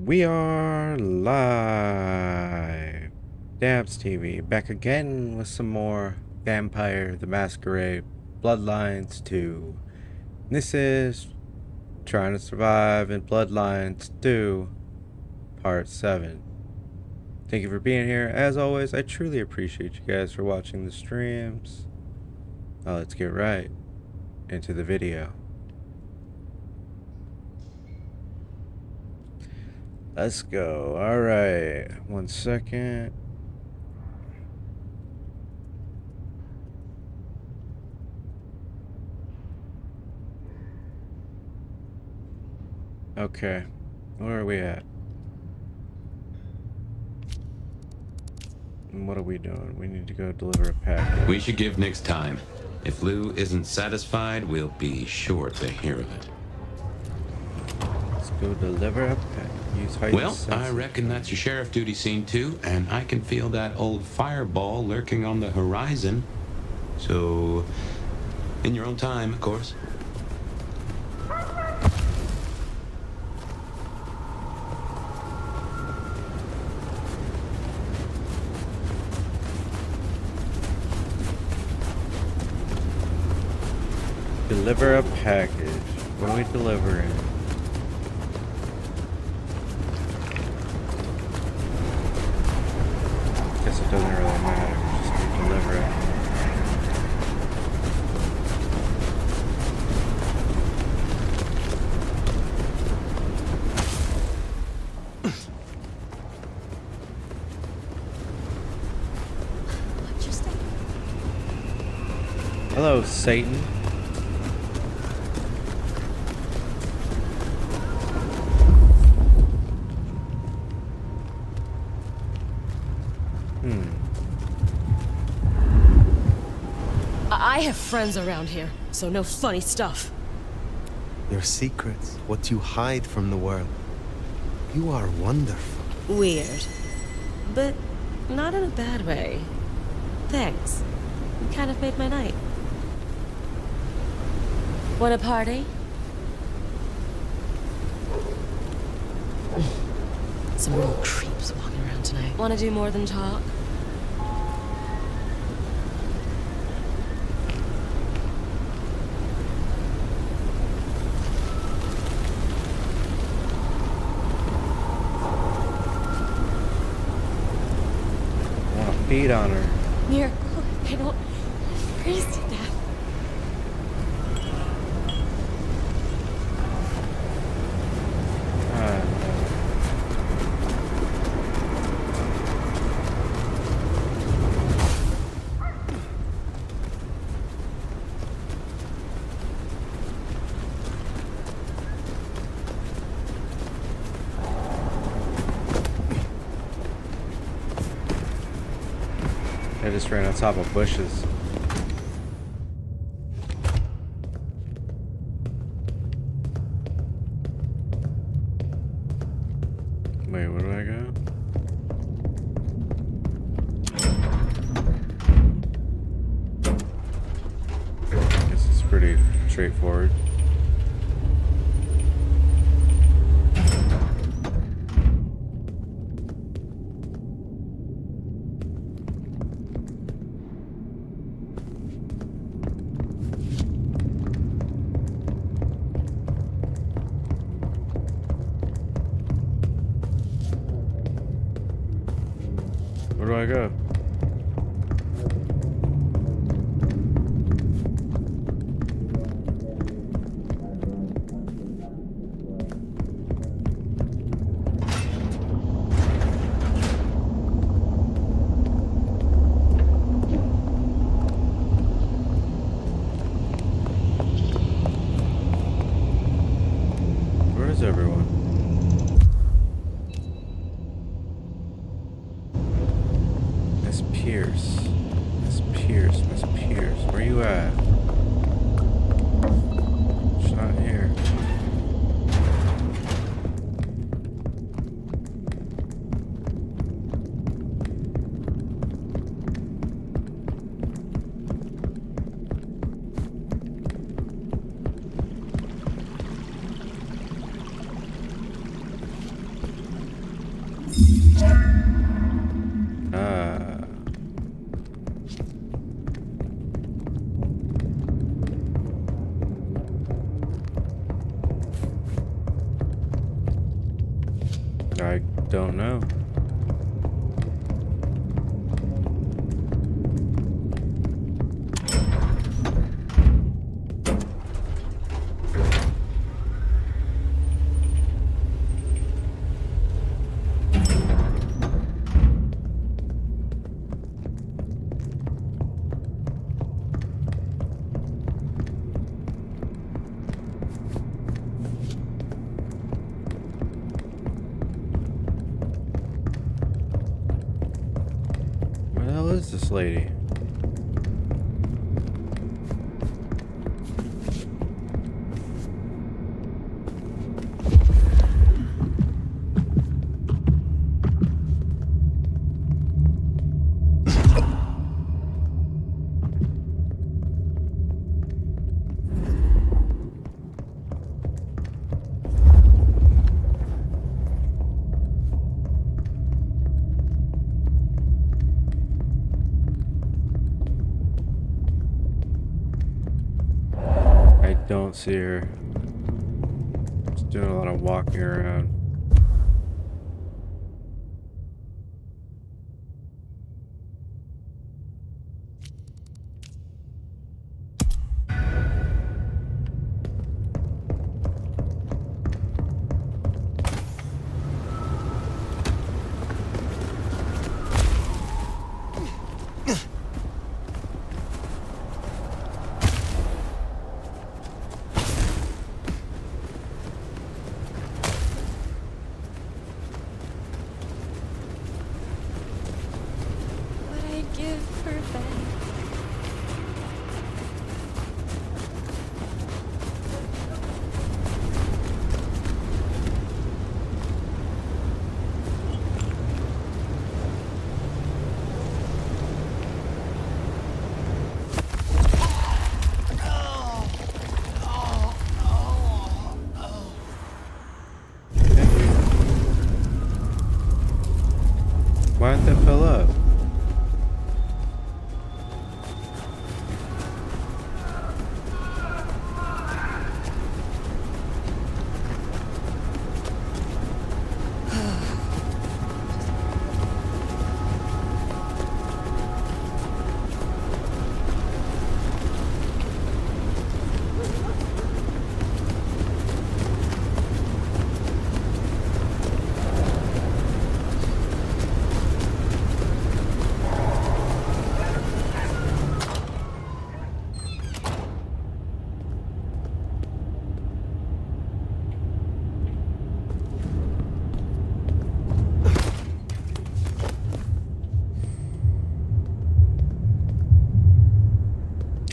We are live. Dabs TV back again with some more Vampire the Masquerade Bloodlines 2. This is Trying to Survive in Bloodlines 2 Part 7. Thank you for being here. As always, I truly appreciate you guys for watching the streams. Now let's get right into the video. Let's go. Alright. 1 second. Okay. Where are we at? And what are we doing? We need to go deliver a package. We should give Nix time. If Lou isn't satisfied, we'll be sure to hear of it. Let's go deliver a package. Well, I reckon that's your sheriff duty scene too, and I can feel that old fireball lurking on the horizon. So, in your own time, of course. Deliver a package. What are we delivering? Guess it doesn't really matter. Just keep delivering. Hello, Satan. I have friends around here, so no funny stuff. Your secrets, what you hide from the world. You are wonderful. Weird. But not in a bad way. Thanks. You kind of made my night. Want a party? Some real creeps walking around tonight. Want to do more than talk? Feed on her. Miracle, I don't freeze to death. I just ran on top of bushes. Wait, where do I go? Guess it's pretty straightforward. Where do I go? Where is everyone? Miss Pierce, where you at? She's not here. don't know. Where the hell is this lady? I don't see her. Just doing a lot of walking around. What I'd give for a bed. Why aren't they fill up?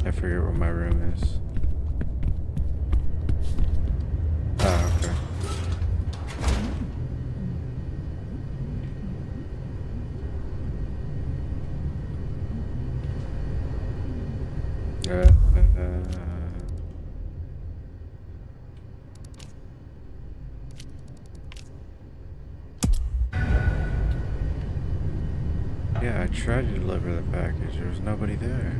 I forget where my room is. Oh, okay. Yeah, I tried to deliver the package. There was nobody there.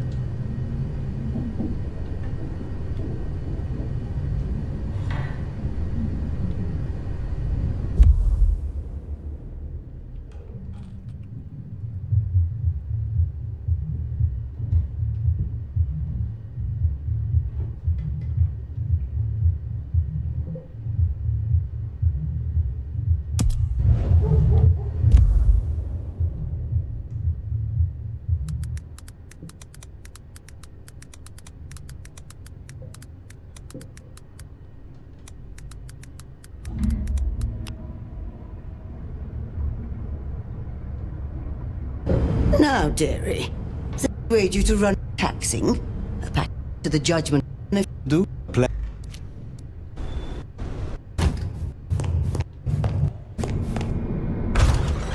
Now, dearie, they persuade you to run taxing, a pack to the judgment. And if you do, play.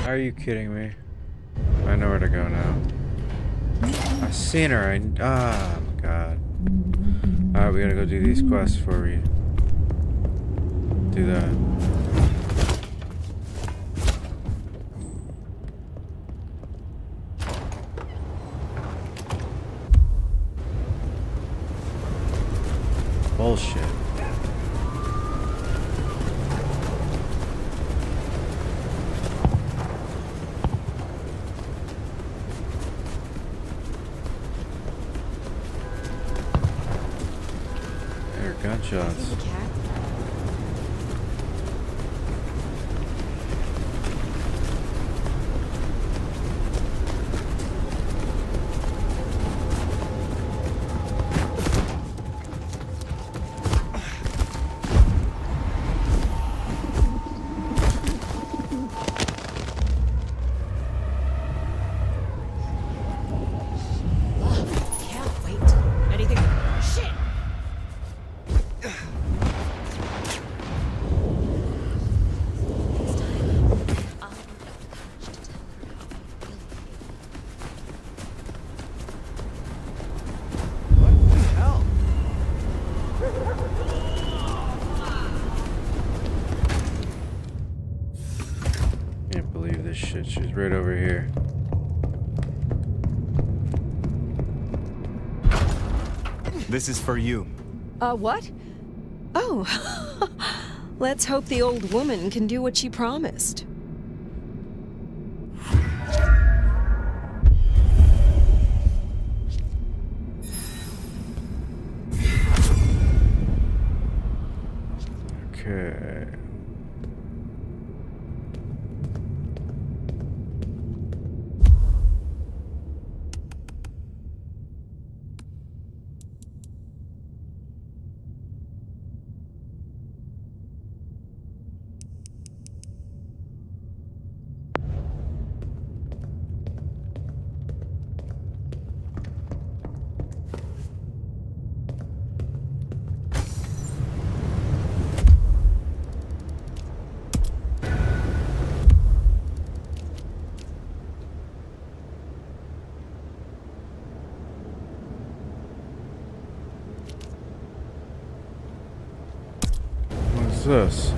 Are you kidding me? I know where to go now. I seen her. Oh my god. Alright, we gotta go do these quests before we do that. Bullshit. gunshots. See the cat? Can't wait. Anything? Shit! This time, I'll work up the courage to tell her how I feel for you. What the hell? Can't believe this shit. She's right over here. This is for you. What? Oh. Let's hope the old woman can do what she promised. Okay. What's this?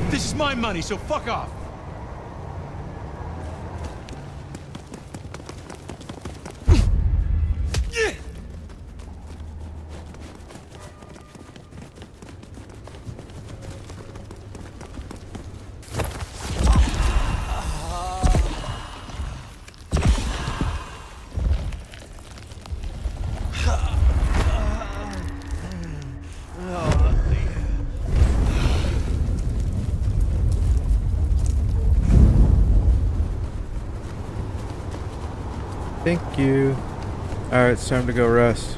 This is my money, so fuck off. Thank you. Alright, it's time to go rest.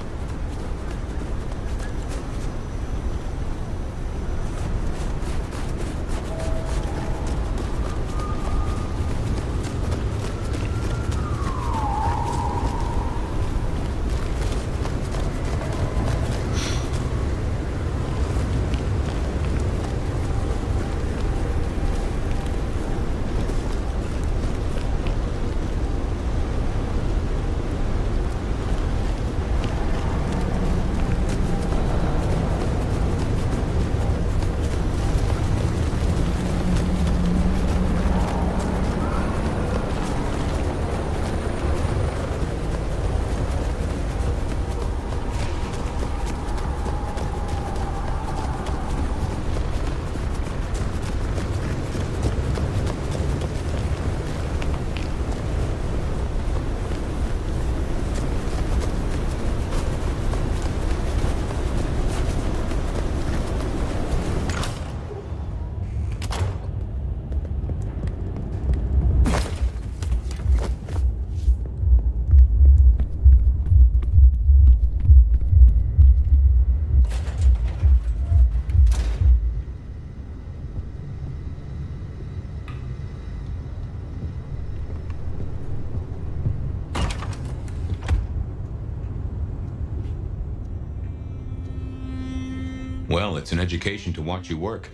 Well, it's an education to watch you work.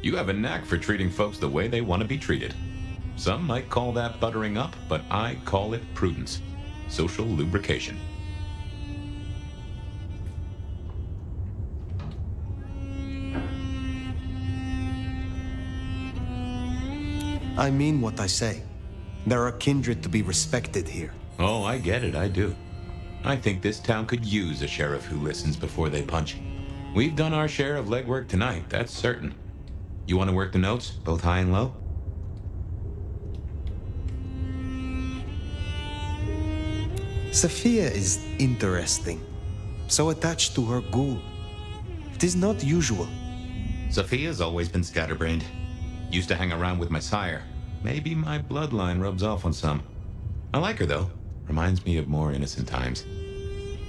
You have a knack for treating folks the way they want to be treated. Some might call that buttering up, but I call it prudence. Social lubrication. I mean what I say. There are kindred to be respected here. Oh, I get it, I do. I think this town could use a sheriff who listens before they punch. We've done our share of legwork tonight, that's certain. You want to work the notes, both high and low? Sophia is interesting. So attached to her ghoul. It is not usual. Sophia's always been scatterbrained. Used to hang around with my sire. Maybe my bloodline rubs off on some. I like her, though. Reminds me of more innocent times.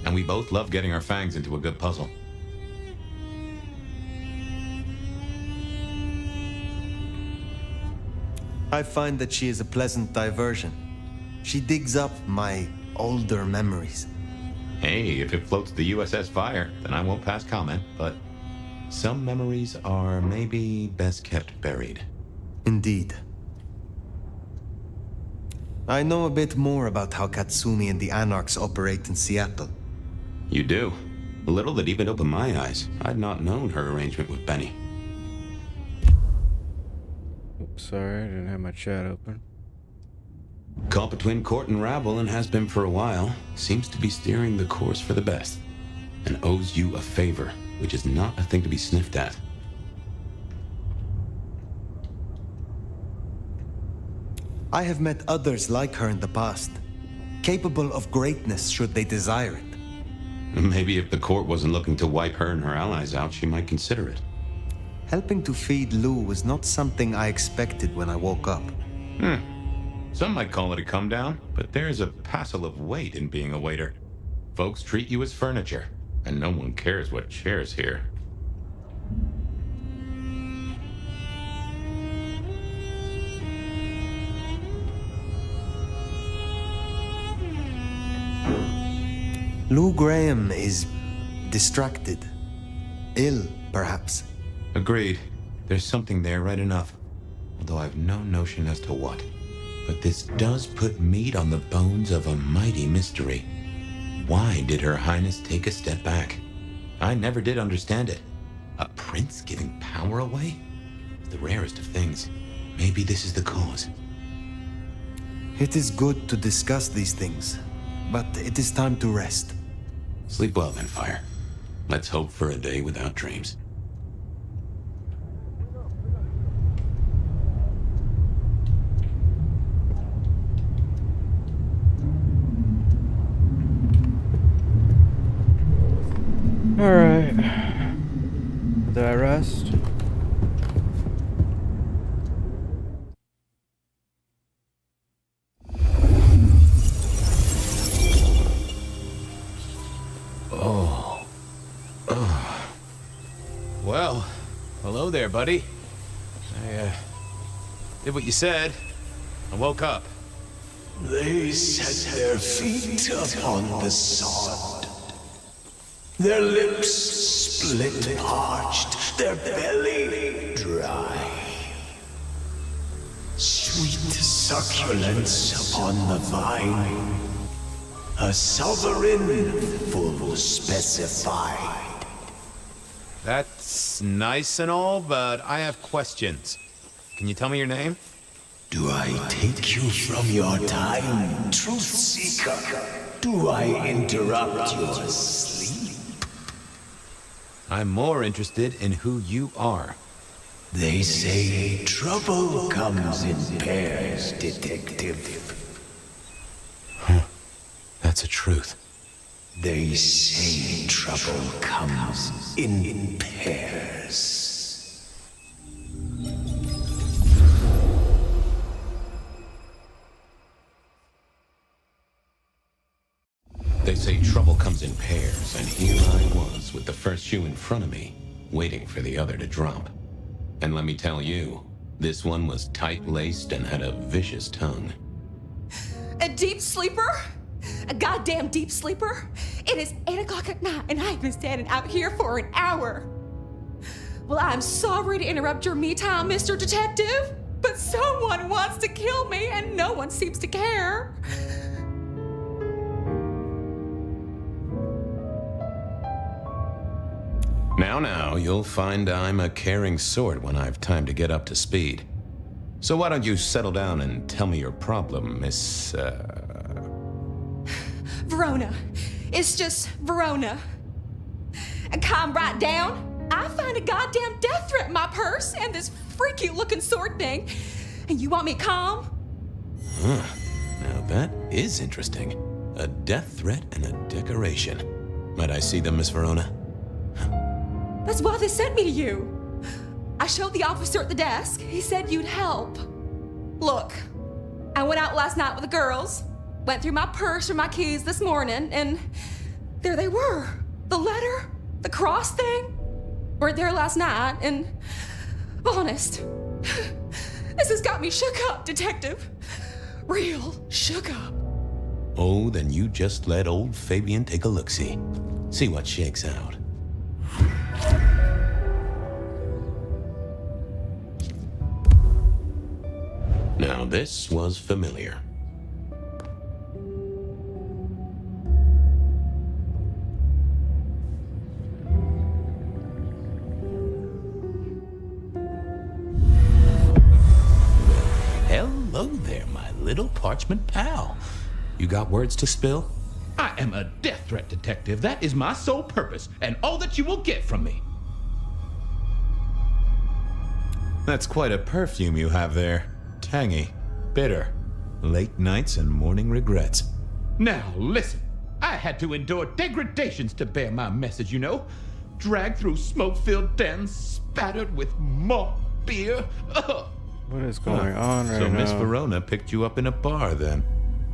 And we both love getting our fangs into a good puzzle. I find that she is a pleasant diversion. She digs up my older memories. Hey, if it floats the USS Fire, then I won't pass comment, but some memories are maybe best kept buried. Indeed. I know a bit more about how Katsumi and the Anarchs operate in Seattle. You do? A little that even opened my eyes. I'd not known her arrangement with Benny. Oops, sorry, I didn't have my chat open. Caught between court and rabble and has been for a while. Seems to be steering the course for the best. And owes you a favor, which is not a thing to be sniffed at. I have met others like her in the past, capable of greatness should they desire it. Maybe if the court wasn't looking to wipe her and her allies out, she might consider it. Helping to feed Lou was not something I expected when I woke up. Some might call it a come down, but there's a passel of weight in being a waiter. Folks treat you as furniture, and no one cares what shares here. Lou Graham is distracted. Ill, perhaps. Agreed. There's something there right enough. Although I've no notion as to what. But this does put meat on the bones of a mighty mystery. Why did Her Highness take a step back? I never did understand it. A prince giving power away? The rarest of things. Maybe this is the cause. It is good to discuss these things, but it is time to rest. Sleep well then, Fire. Let's hope for a day without dreams. Alright. Did I rest? Well, hello there, buddy. I, did what you said. I woke up. They set their feet upon the sod. Their lips split parched, their belly dry. Sweet succulence upon the vine. A sovereign full specified. That's nice and all, but I have questions. Can you tell me your name? Do I take you from your time, truth seeker? Do I interrupt your sleep? I'm more interested in who you are. They say trouble comes in pairs, detective. That's a truth. They say trouble comes in pairs. They say trouble comes in pairs, and here I was with the first shoe in front of me, waiting for the other to drop. And let me tell you, this one was tight-laced and had a vicious tongue. A deep sleeper? A goddamn deep sleeper? It is 8 o'clock at night and I've been standing out here for an hour. Well, I'm sorry to interrupt your me time, Mr. Detective, but someone wants to kill me and no one seems to care. Now, you'll find I'm a caring sort when I've time to get up to speed. So why don't you settle down and tell me your problem, Miss, Verona. It's just Verona. And calm right down. I find a goddamn death threat in my purse and this freaky looking sword thing. And you want me calm? Huh. Now that is interesting. A death threat and a decoration. Might I see them, Miss Verona? That's why they sent me to you. I showed the officer at the desk. He said you'd help. Look, I went out last night with the girls, went through my purse for my keys this morning, and there they were. The letter, the cross thing, were there last night, and honest, this has got me shook up, Detective. Real shook up. Oh, then you just let old Fabian take a look-see. See what shakes out. Now this was familiar. Hello there, my little parchment pal. You got words to spill? I am a death threat detective. That is my sole purpose, and all that you will get from me. That's quite a perfume you have there. Tangy, bitter, late nights and morning regrets. Now, listen. I had to endure degradations to bear my message, you know. Dragged through smoke-filled dens, spattered with malt beer. Ugh. What is going on right now? So Miss Verona picked you up in a bar then?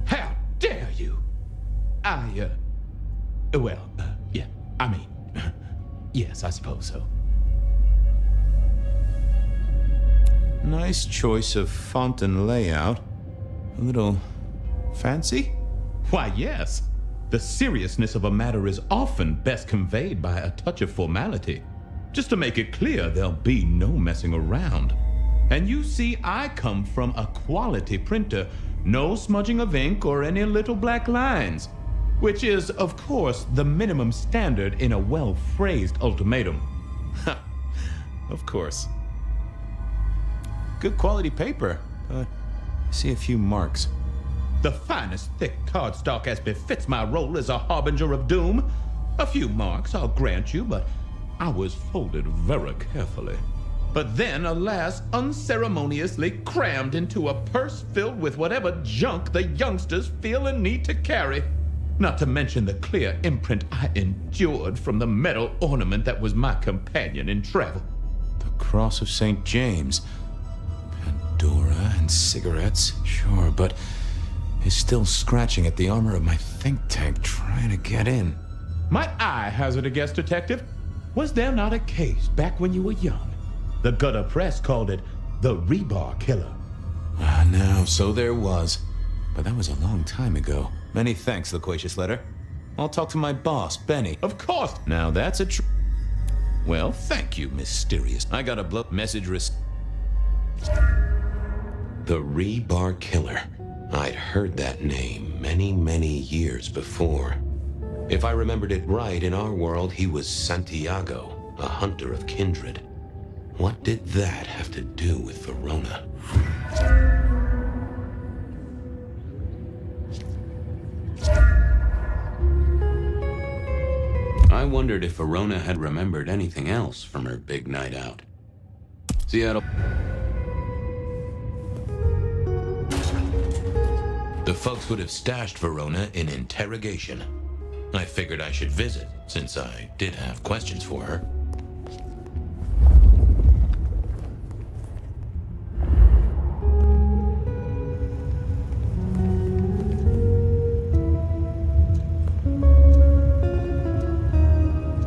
How dare you? Yeah, I mean, yes, I suppose so. Nice choice of font and layout. A little fancy? Why, yes. The seriousness of a matter is often best conveyed by a touch of formality. Just to make it clear, there'll be no messing around. And you see, I come from a quality printer. No smudging of ink or any little black lines. Which is, of course, the minimum standard in a well-phrased ultimatum. Ha! Of course. Good quality paper. I see a few marks. The finest thick cardstock as befits my role as a harbinger of doom. A few marks, I'll grant you, but I was folded very carefully. But then, alas, unceremoniously crammed into a purse filled with whatever junk the youngsters feel a need to carry. Not to mention the clear imprint I endured from the metal ornament that was my companion in travel. The Cross of St. James. Pandora and cigarettes, sure, but is still scratching at the armor of my think tank trying to get in. Might I hazard a guess, Detective? Was there not a case back when you were young? The gutter press called it the rebar killer. Now, so there was. But that was a long time ago. Many thanks, loquacious letter. I'll talk to my boss, Benny. Of course. Now that's a Well, thank you, mysterious. I got a message The rebar killer. I'd heard that name many, many years before. If I remembered it right, in our world, he was Santiago, a hunter of kindred. What did that have to do with Verona? I wondered if Verona had remembered anything else from her big night out. Seattle. The folks would have stashed Verona in interrogation. I figured I should visit, since I did have questions for her.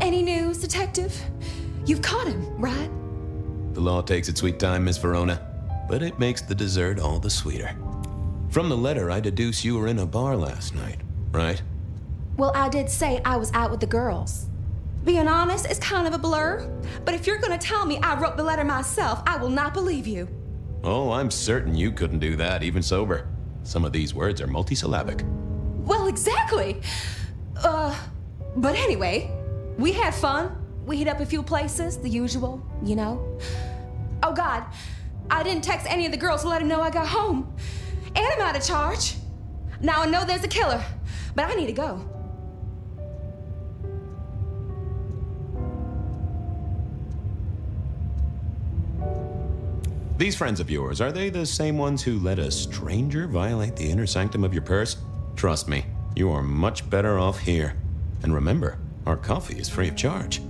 Any news, Detective? You've caught him, right? The law takes its sweet time, Miss Verona, but it makes the dessert all the sweeter. From the letter, I deduce you were in a bar last night, right? Well, I did say I was out with the girls. Being honest, it's kind of a blur. But if you're gonna tell me I wrote the letter myself, I will not believe you. Oh, I'm certain you couldn't do that, even sober. Some of these words are multisyllabic. Well, exactly. But anyway, we had fun. We hit up a few places, the usual, you know. Oh God, I didn't text any of the girls to let them know I got home. And I'm out of charge. Now I know there's a killer, but I need to go. These friends of yours, are they the same ones who let a stranger violate the inner sanctum of your purse? Trust me, you are much better off here. And remember, our coffee is free of charge.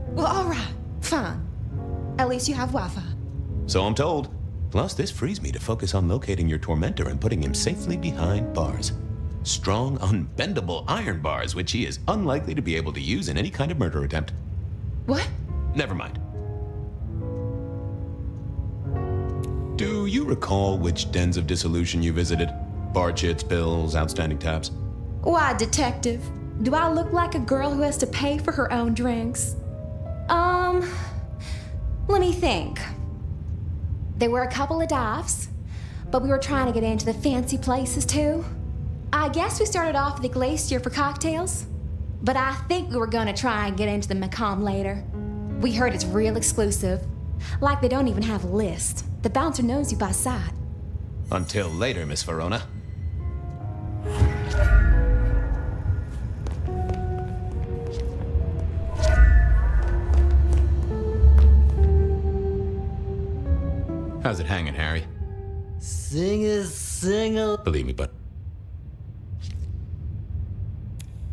Well, all right, fine. At least you have Wi-Fi. So I'm told. Plus, this frees me to focus on locating your tormentor and putting him safely behind bars. Strong, unbendable iron bars, which he is unlikely to be able to use in any kind of murder attempt. What? Never mind. Do you recall which dens of dissolution you visited? Bar chits, bills, outstanding tabs? Why, detective? Do I look like a girl who has to pay for her own drinks? Let me think. There were a couple of dives, but we were trying to get into the fancy places too. I guess we started off at the Glacier for cocktails, but I think we were gonna try and get into the Macomb later. We heard it's real exclusive. Like they don't even have a list. The bouncer knows you by sight. Until later, Miss Verona. How's it hanging, Harry? Sing a... Believe me, bud.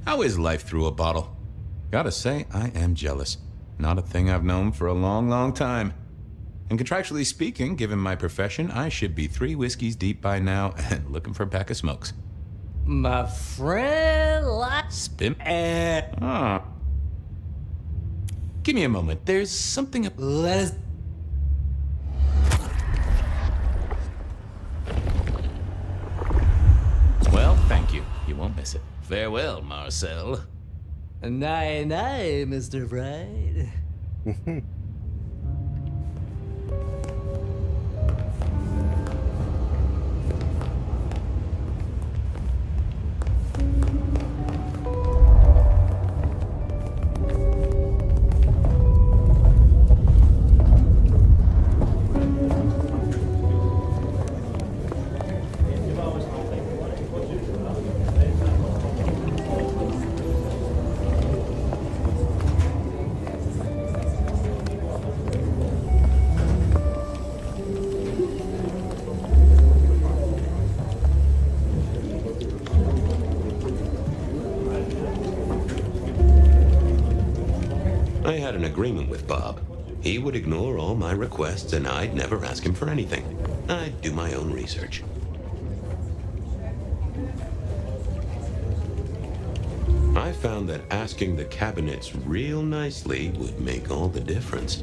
How is life through a bottle? Gotta say, I am jealous. Not a thing I've known for a long, long time. And contractually speaking, given my profession, I should be 3 whiskeys deep by now and looking for a pack of smokes. My friend, Spim? Ah. Give me a moment. There's something up... Let us... Well, thank you. You won't miss it. Farewell, Marcel. Night, night, Mr. Bright. I had an agreement with Bob. He would ignore all my requests and I'd never ask him for anything. I'd do my own research. I found that asking the cabinets real nicely would make all the difference.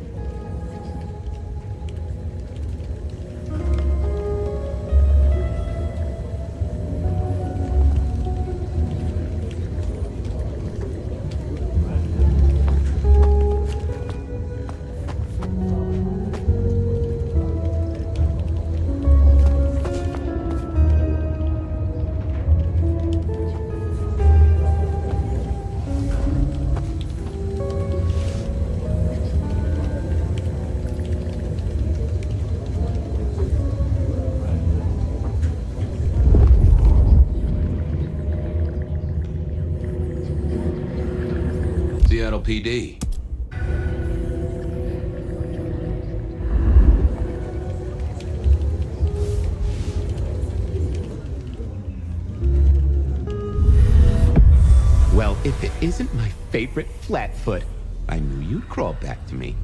Seattle PD. Well, if it isn't my favorite Flatfoot, I knew you'd crawl back to me.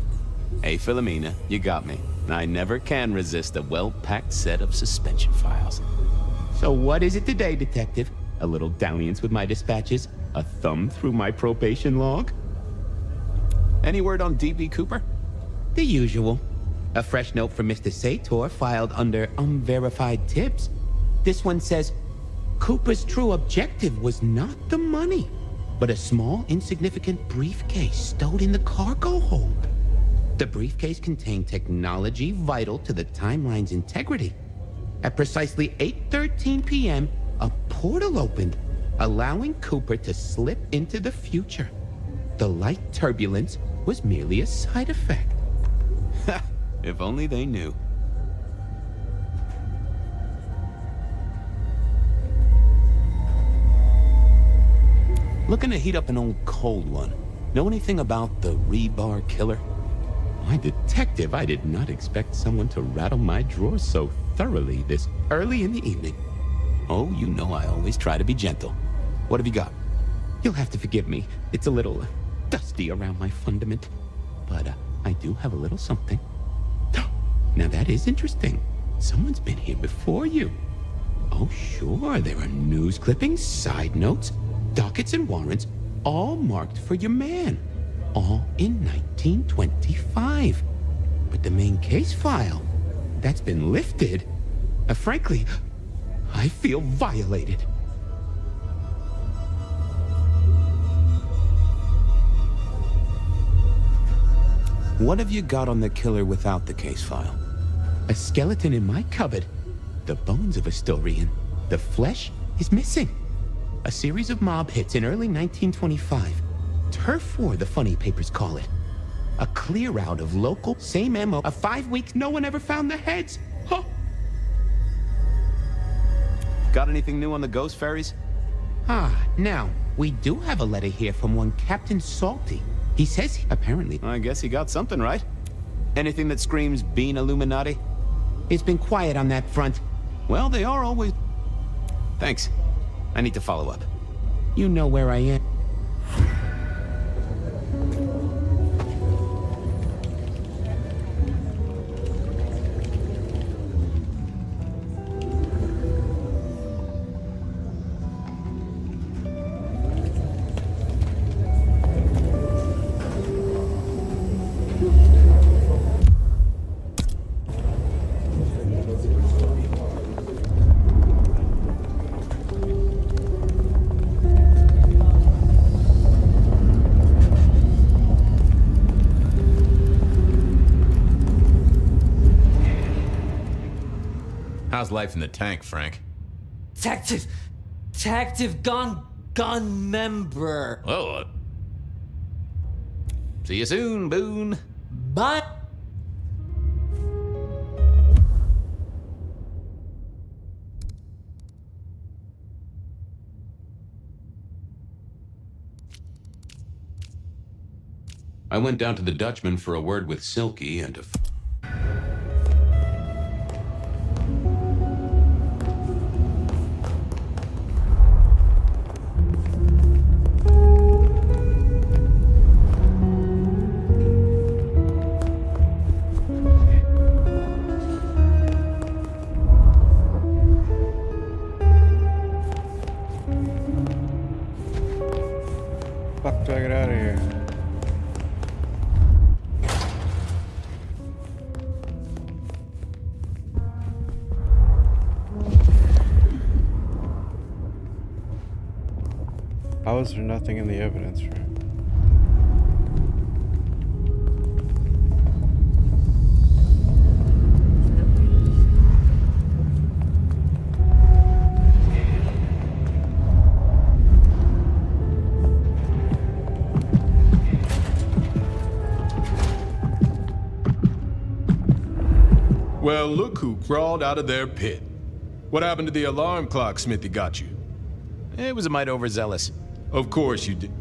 Hey, Philomena, you got me. I never can resist a well-packed set of suspension files. So what is it today, Detective? A little dalliance with my dispatches? A thumb through my probation log? Any word on D.B. Cooper? The usual. A fresh note from Mr. Sator filed under unverified tips. This one says, Cooper's true objective was not the money, but a small, insignificant briefcase stowed in the cargo hold. The briefcase contained technology vital to the timeline's integrity. At precisely 8:13 p.m., a portal opened, allowing Cooper to slip into the future. The light turbulence was merely a side effect. If only they knew. Looking to heat up an old cold one. Know anything about the rebar killer? Why, detective, I did not expect someone to rattle my drawers so thoroughly this early in the evening. Oh, you know I always try to be gentle. What have you got? You'll have to forgive me. It's a little dusty around my fundament. But I do have a little something. Now that is interesting. Someone's been here before you. Oh, sure, there are news clippings, side notes, dockets and warrants, all marked for your man. All in 1925. But the main case file, that's been lifted. Frankly, I feel violated. What have you got on the killer without the case file? A skeleton in my cupboard. The bones of a Storian. The flesh is missing. A series of mob hits in early 1925. Turf war, the funny papers call it. A clear out of local, same MO. 5 weeks, no one ever found the heads. Huh. Got anything new on the ghost fairies? Now, we do have a letter here from one Captain Salty. He says, apparently... I guess he got something right. Anything that screams Bean Illuminati? It's been quiet on that front. Well, they are always... Thanks. I need to follow up. You know where I am. How's life in the tank, Frank? Detective gun member. Well, see you soon, Boone. Bye. I went down to the Dutchman for a word with Silky and to... Fuck do I get out of here? How is there nothing in the evidence room? Well, look who crawled out of their pit. What happened to the alarm clock Smithy got you? It was a mite overzealous. Of course you did.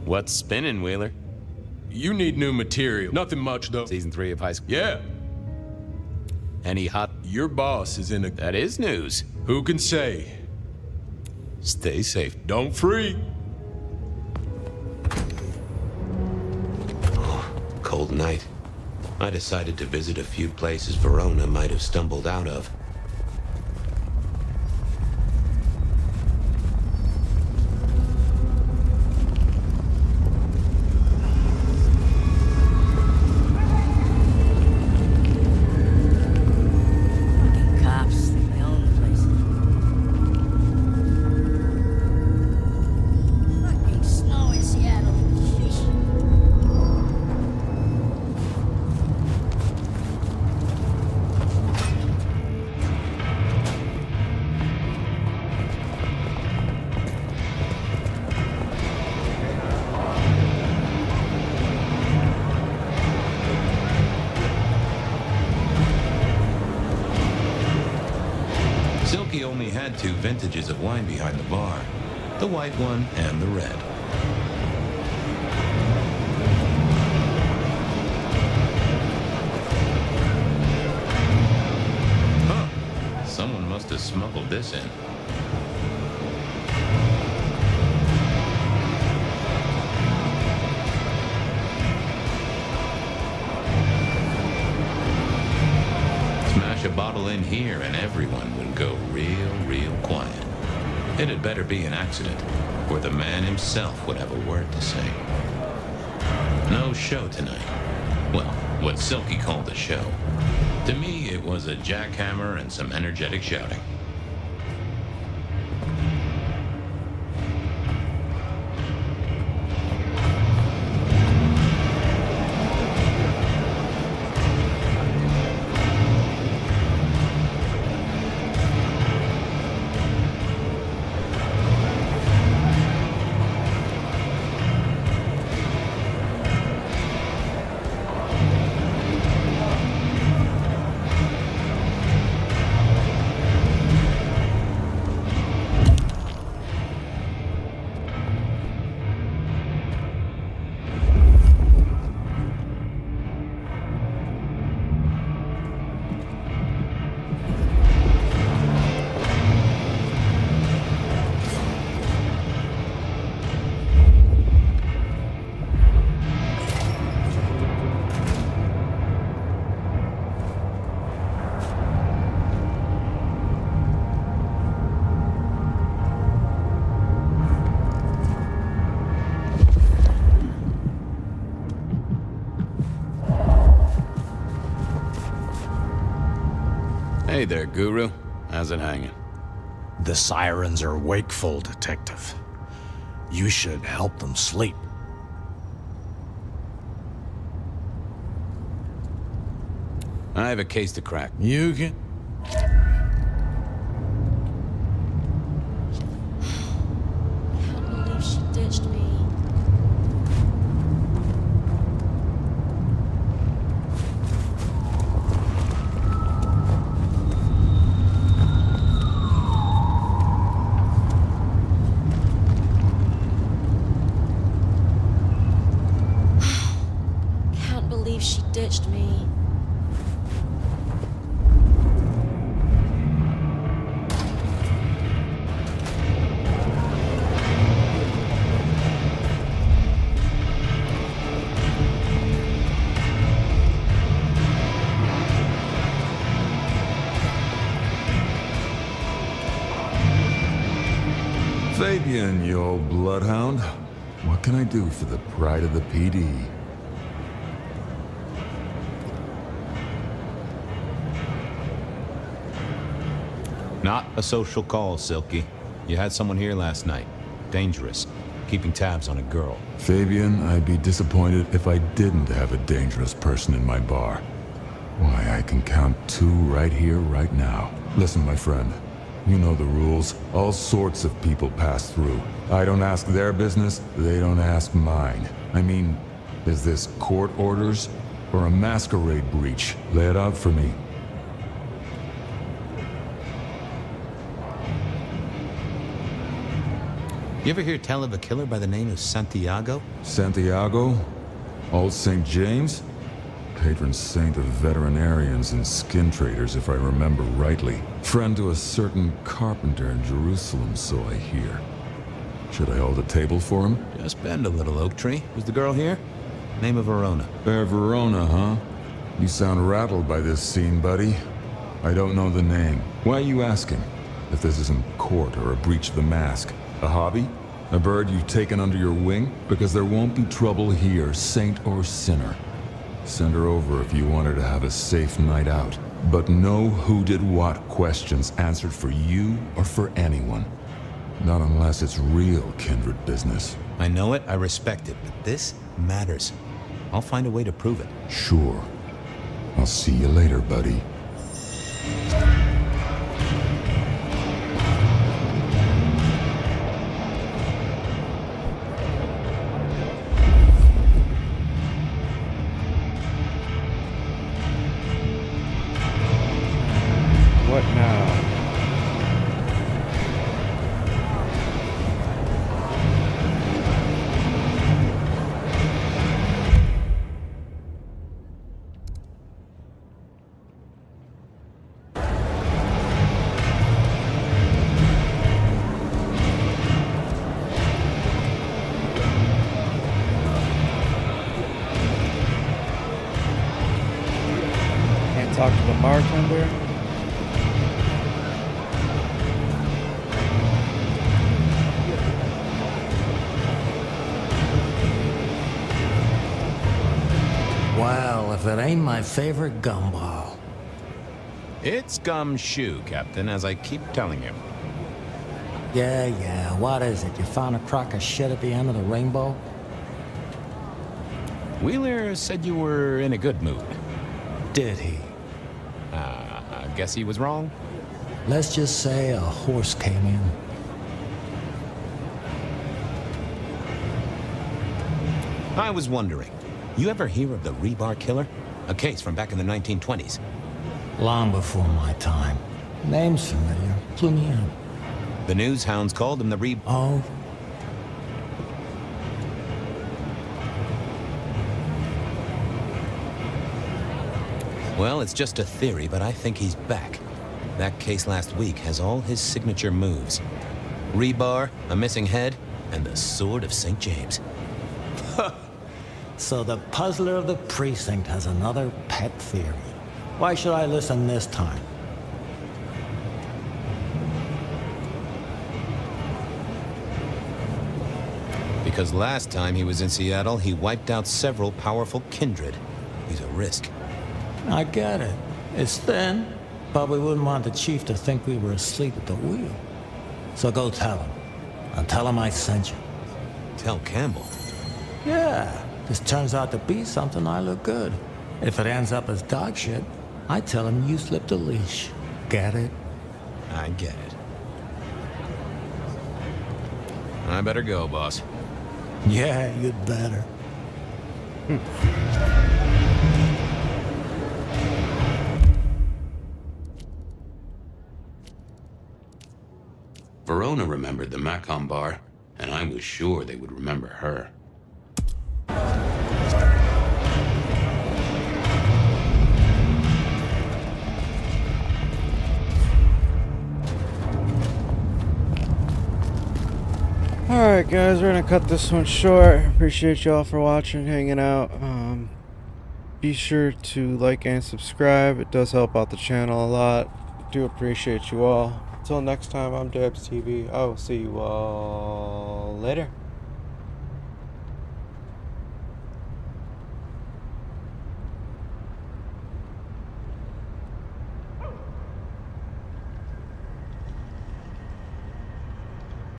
What's spinning, Wheeler? You need new material. Nothing much, though. Season 3 of high school. Yeah. Any hot... Your boss is in a... That is news. Who can say? Stay safe. Don't freak. Cold night. I decided to visit a few places Verona might have stumbled out of. Fucking cops, they own the place. Fucking snow in Seattle. Sheesh. only had 2 vintages of wine behind the bar, the white one and the red. Huh. Someone must have smuggled this in. Smash a bottle in here and everyone would go real quiet. It had better be an accident, or the man himself would have a word to say. No show tonight. Well, what Silky called a show. To me, it was a jackhammer and some energetic shouting. Hey there, Guru. How's it hanging? The sirens are wakeful, Detective. You should help them sleep. I have a case to crack. You can... Can't believe she ditched me. Can't believe she ditched me. Fabian, you old bloodhound. What can I do for the pride of the PD? Not a social call, Silky. You had someone here last night. Dangerous. Keeping tabs on a girl. Fabian, I'd be disappointed if I didn't have a dangerous person in my bar. Why, I can count 2 right here, right now. Listen, my friend. You know the rules. All sorts of people pass through. I don't ask their business, they don't ask mine. I mean, is this court orders or a masquerade breach? Lay it out for me. You ever hear tell of a killer by the name of Santiago? Santiago? Old St. James? Patron saint of veterinarians and skin traders, if I remember rightly. Friend to a certain carpenter in Jerusalem, so I hear. Should I hold a table for him? Just bend a little, Oak Tree. Was the girl here? Name of Verona. Verona, huh? You sound rattled by this scene, buddy. I don't know the name. Why are you asking? If this isn't court or a breach of the mask. A hobby? A bird you've taken under your wing? Because there won't be trouble here, saint or sinner. Send her over if you want her to have a safe night out. But no who did what questions answered for you or for anyone. Not unless it's real kindred business. I know it, I respect it, but this matters. I'll find a way to prove it. Sure. I'll see you later, buddy. What now? bartender. Well, if it ain't my favorite gumball. It's gumshoe, Captain, as I keep telling you. Yeah, what is it? You found a crock of shit at the end of the rainbow? Wheeler said you were in a good mood. Did he? I guess he was wrong. Let's just say a horse came in. I was wondering, you ever hear of the rebar killer? A case from back in the 1920s. Long before my time. Name's familiar. Clue me in. The news hounds called him the Oh? Well, it's just a theory, but I think he's back. That case last week has all his signature moves. Rebar, a missing head, and the Sword of St. James. So the puzzler of the precinct has another pet theory. Why should I listen this time? Because last time he was in Seattle, he wiped out several powerful kindred. He's a risk. I get it. It's thin, but we wouldn't want the chief to think we were asleep at the wheel. So go tell him. And tell him I sent you. Tell Campbell? Yeah. This turns out to be something, I look good. If it ends up as dog shit, I tell him you slipped a leash. Get it? I get it. I better go, boss. Yeah, you'd better. Verona remembered the Macon bar, and I was sure they would remember her. Alright guys, we're gonna cut this one short. Appreciate y'all for watching, hanging out. Be sure to like and subscribe. It does help out the channel a lot. Do appreciate you all. Until next time, I'm Debs TV. I will see you all later.